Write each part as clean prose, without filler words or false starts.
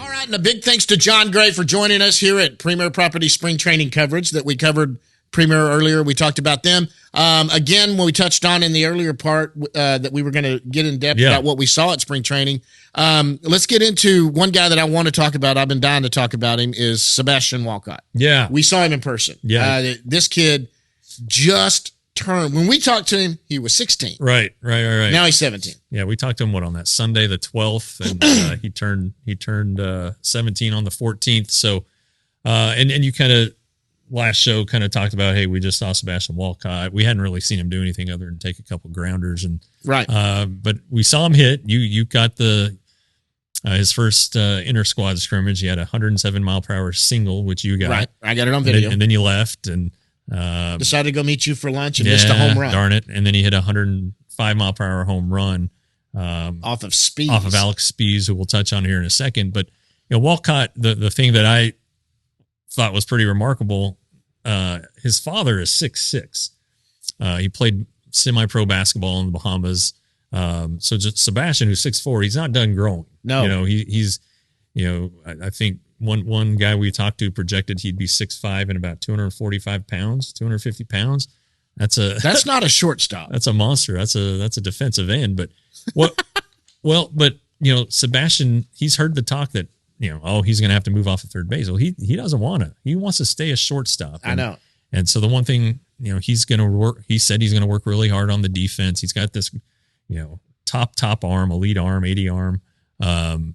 All right, and a big thanks to John Gray for joining us here at Premier Property Spring Training coverage that we covered Premier earlier. We talked about them. Again, when we touched on in the earlier part that we were going to get in depth about what we saw at spring training. Let's get into one guy that I want to talk about. I've been dying to talk about him is Sebastian Walcott. Yeah. We saw him in person. Yeah. This kid just turned. When we talked to him, he was 16. Right. Now he's 17. Yeah, we talked to him on that Sunday the 12th, and he turned 17 on the 14th. So, and you kind of last show kind of talked about, hey, we just saw Sebastian Walcott. We hadn't really seen him do anything other than take a couple grounders, and but we saw him hit. You got the his first inter squad scrimmage. He had a 107 mile per hour single, which you got. Right, I got it on video. And then you left and decided to go meet you for lunch and missed a home run. Darn it! And then he hit a 105 mile per hour home run off of Spees. Off of Alex Spees, who we'll touch on here in a second. But Walcott, the thing that I thought was pretty remarkable, his father is 6'6". He played semi-pro basketball in the Bahamas. So just Sebastian, who's 6'4", he's not done growing. No, he's I think one guy we talked to projected he'd be 6'5" and about 245 pounds, 250 pounds. That's not a shortstop. That's a monster. That's a defensive end. But but Sebastian, he's heard the talk that he's going to have to move off of third base. Well, he doesn't want to. He wants to stay a shortstop. I know. And so the one thing he's going to work. He said he's going to work really hard on the defense. He's got this top arm, elite arm, 80 arm.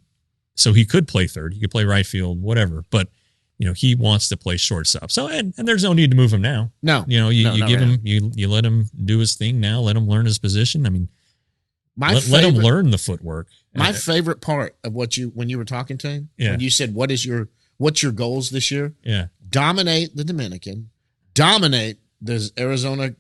So he could play third. He could play right field, whatever. But he wants to play shortstop. So and there's no need to move him now. No. You give him you let him do his thing now. Let him learn his position. I mean, let him learn the footwork. My favorite part of when you were talking to him, when you said, what's your goals this year? Yeah. Dominate the Dominican, dominate the Arizona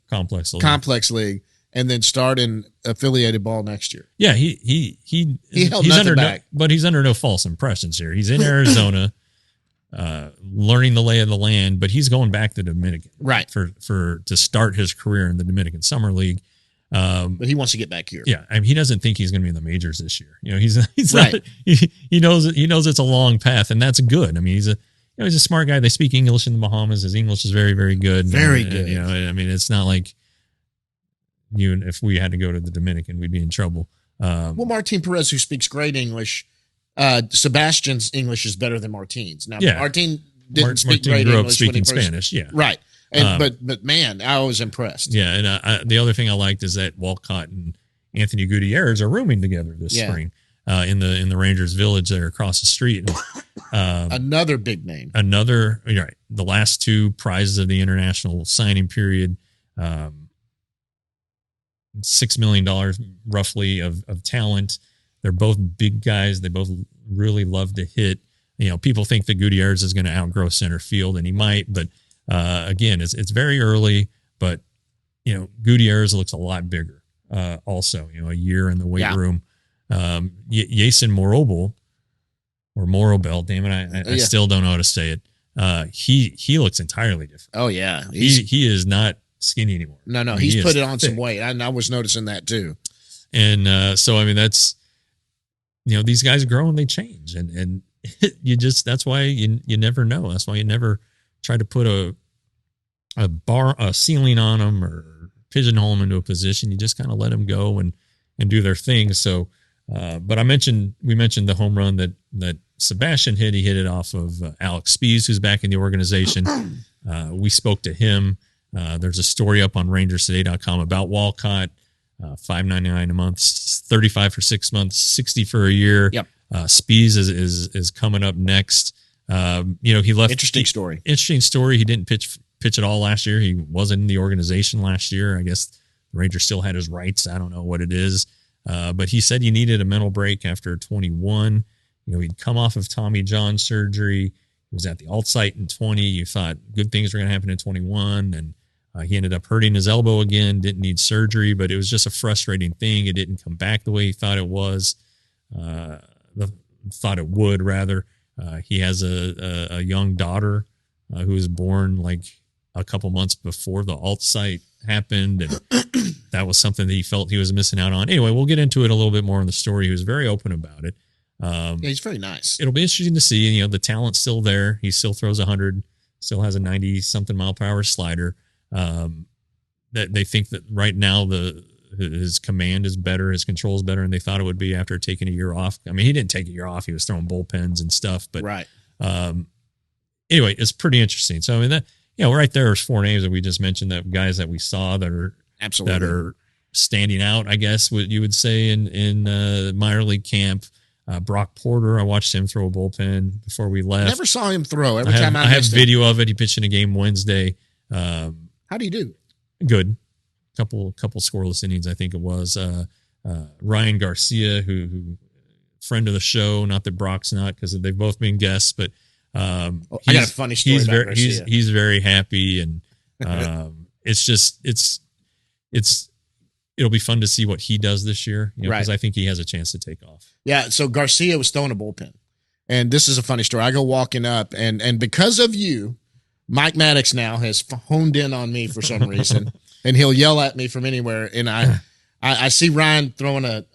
Complex League, and then start in affiliated ball next year. Yeah, he's nothing back. But he's under no false impressions here. He's in Arizona, learning the lay of the land, but he's going back to the Dominican, right? To start his career in the Dominican Summer League. But he wants to get back here. Yeah, I mean, he doesn't think he's going to be in the majors this year. He's right. Not, he knows it's a long path, and that's good. I mean, he's a smart guy. They speak English in the Bahamas. His English is very, very good. Very good. I mean, it's not like if we had to go to the Dominican, we'd be in trouble. Well, Martin Perez, who speaks great English, Sebastian's English is better than Martin's. Now, Martin didn't speak great grew English up speaking Spanish. Yeah, right. And but man, I was impressed. Yeah, and the other thing I liked is that Walcott and Anthony Gutierrez are rooming together this spring in the Rangers Village there across the street. And, another big name. The last two prizes of the international signing period. $6 million roughly of talent. They're both big guys. They both really love to hit. People think that Gutierrez is going to outgrow center field, and he might, but again, it's very early, but Gutierrez looks a lot bigger. Also, a year in the weight room. Jason Morobel or Morobel, damn it, I still don't know how to say it. He looks entirely different. Oh yeah, he is not skinny anymore. No, he's put it on thick. Some weight. I was noticing that too. And so I mean, that's these guys grow and they change, and that's why you never know. That's why you never try to put a ceiling on them or pigeonhole them into a position. You just kind of let them go and do their thing. So, but we mentioned the home run that Sebastian hit. He hit it off of Alex Spees, who's back in the organization. We spoke to him. There's a story up on rangerstoday.com about Walcott. $5.99 a month, $35 for 6 months, $60 for a year. Yep. Spees is coming up next. He left. Interesting story. He didn't pitch at all last year. He wasn't in the organization last year. I guess the Rangers still had his rights. I don't know what it is. But he said he needed a mental break after 21. He'd come off of Tommy John surgery. He was at the alt site in 20. You thought good things were going to happen in 21. And he ended up hurting his elbow again, didn't need surgery, but it was just a frustrating thing. It didn't come back the way he thought it was. Thought it would, rather. He has a young daughter who was born like a couple months before the alt site happened, and that was something that he felt he was missing out on. Anyway, we'll get into it a little bit more in the story. He was very open about it. Yeah, he's very nice. It'll be interesting to see. You know, the talent's still there. He still throws 100, still has a 90 something mile per hour slider. That they think that right now his command is better, his control is better, and they thought it would be after taking a year off. I mean, he didn't take a year off; he was throwing bullpens and stuff. But right. Anyway, it's pretty interesting. So I mean, right there's 4 names that we just mentioned, that guys that we saw that are absolutely that are standing out. I guess what you would say in minor league camp. Brock Porter, I watched him throw a bullpen before we left. Never saw him throw. I have video of it. He pitched in a game Wednesday. How do you do? Good. Couple scoreless innings, I think it was. Ryan Garcia, who friend of the show, not that Brock's not, because they've both been guests, but I got a funny story about Garcia. He's very happy, and it'll be fun to see what he does this year, because I think he has a chance to take off. Yeah, so Garcia was throwing a bullpen, and this is a funny story. I go walking up, and because of you, Mike Maddox now has honed in on me for some reason, and he'll yell at me from anywhere. And I see Ryan throwing a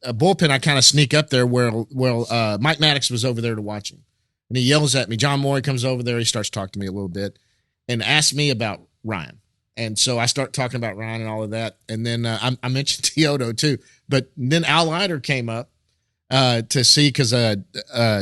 bullpen. I kind of sneak up there where Mike Maddox was over there to watch him, and he yells at me. John Morey comes over there. He starts talking to me a little bit, and asks me about Ryan. And so I start talking about Ryan and all of that, and then I mentioned Teodo too. But then Al Leiter came up to see, because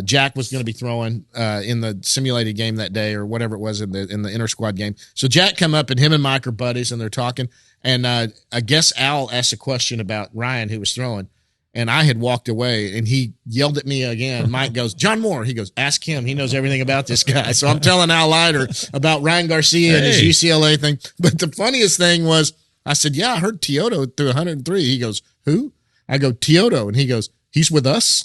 Jack was going to be throwing in the simulated game that day, or whatever it was in the inter squad game. So Jack come up, and him and Mike are buddies, and they're talking. And I guess Al asked a question about Ryan, who was throwing, and I had walked away, and he yelled at me again. Mike goes, John Moore. He goes, ask him. He knows everything about this guy. So I'm telling Al Leiter about Ryan Garcia and his UCLA thing. But the funniest thing was, I said, yeah, I heard Teodo threw 103. He goes, who? I go, Teodo. And he goes, he's with us.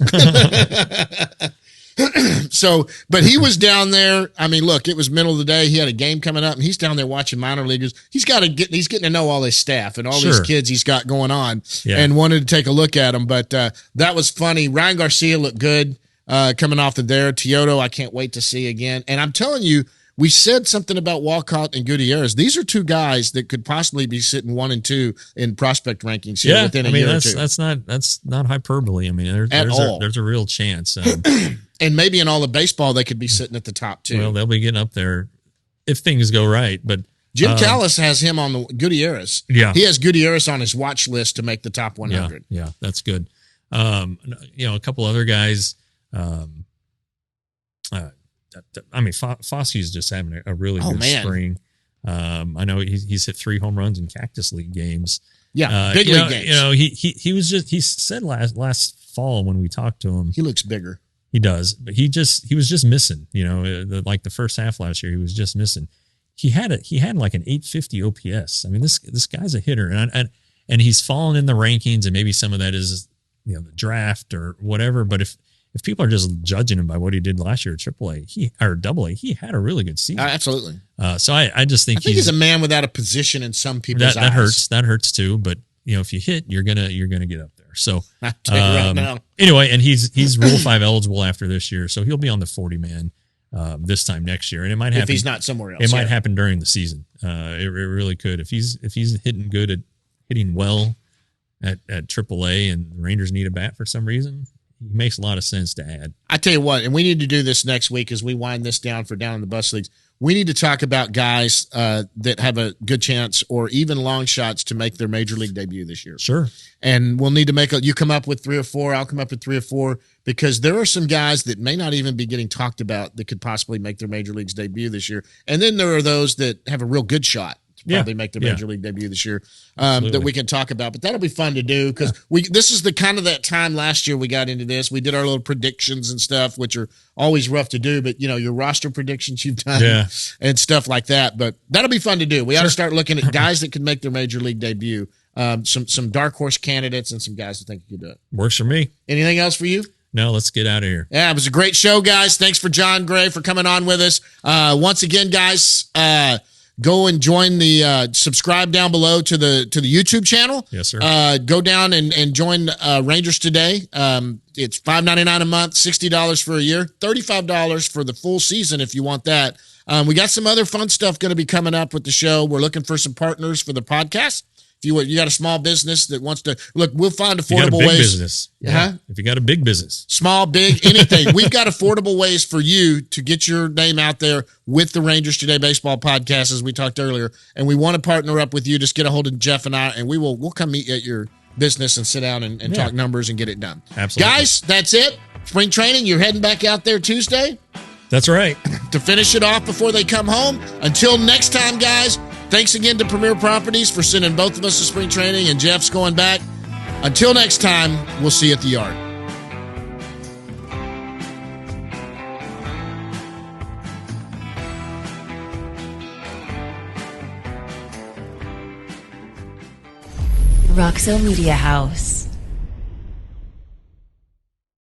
So, but he was down there. I mean, look, it was middle of the day. He had a game coming up, and he's down there watching minor leaguers. He's getting to know all his staff and all these kids he's got going on, and wanted to take a look at them. But that was funny. Ryan Garcia looked good coming off of there. Teodo, I can't wait to see again. And I'm telling you, we said something about Walcott and Gutierrez. These are 2 guys that could possibly be sitting 1 and 2 in prospect rankings here within a year or two. That's not hyperbole. I mean, there's a real chance. And maybe in all of baseball, they could be sitting at the top too. Well, they'll be getting up there if things go right. But Jim Callis has him on the Gutierrez. Yeah, he has Gutierrez on his watch list to make the top 100. Yeah, that's good. A couple other guys. Foskey's just having a really good spring. I know he's hit 3 home runs in Cactus League games. Yeah, big league games. He said last fall when we talked to him, he looks bigger. He does, but he was just missing. Like the first half last year, he was just missing. He had like an 850 OPS. I mean, this guy's a hitter, and he's fallen in the rankings, and maybe some of that is the draft or whatever. But if people are just judging him by what he did last year at AAA or AA, he had a really good season. Absolutely. So I just think he's a man without a position in some people's eyes. That hurts too. But if you hit, you're gonna get up there. So I'll tell you right now. Anyway, and he's Rule 5 eligible after this year, so he'll be on the 40-man this time next year, and it might happen if he's not somewhere else. It might happen during the season. It really could if he's hitting well at AAA, and the Rangers need a bat for some reason. It makes a lot of sense to add. I tell you what, and we need to do this next week as we wind this down for Down in the Bus Leagues. We need to talk about guys that have a good chance or even long shots to make their major league debut this year. Sure. And we'll need to you come up with 3 or 4. I'll come up with 3 or 4, because there are some guys that may not even be getting talked about that could possibly make their major leagues debut this year. And then there are those that have a real good shot to probably make their major league debut this year that we can talk about. But that'll be fun to do, because this is the kind of that time last year we got into this. We did our little predictions and stuff, which are always rough to do, but your roster predictions you've done and stuff like that. But that'll be fun to do. We ought to start looking at guys that could make their major league debut. Some dark horse candidates and some guys that think you could do it. Works for me. Anything else for you? No, let's get out of here. Yeah, it was a great show, guys. Thanks for John Gray for coming on with us. Once again, guys, go and join the subscribe down below to the YouTube channel. Yes, sir. Go down and join Rangers Today. It's $5.99 a month, $60 for a year, $35 for the full season if you want that. We got some other fun stuff going to be coming up with the show. We're looking for some partners for the podcast. If you got a small business that wants to look, we'll find If you got a affordable big ways. business. Huh? If you got a big business. Small, big, anything. We've got affordable ways for you to get your name out there with the Rangers Today Baseball podcast, as we talked earlier. And we want to partner up with you. Just get a hold of Jeff and I, and we'll come meet you at your business and sit down and talk numbers and get it done. Absolutely. Guys, that's it. Spring training, you're heading back out there Tuesday That's right. to finish it off before they come home. Until next time, guys, thanks again to Premier Properties for sending both of us to spring training, and Jeff's going back. Until next time, we'll see you at the yard. Roxo Media House.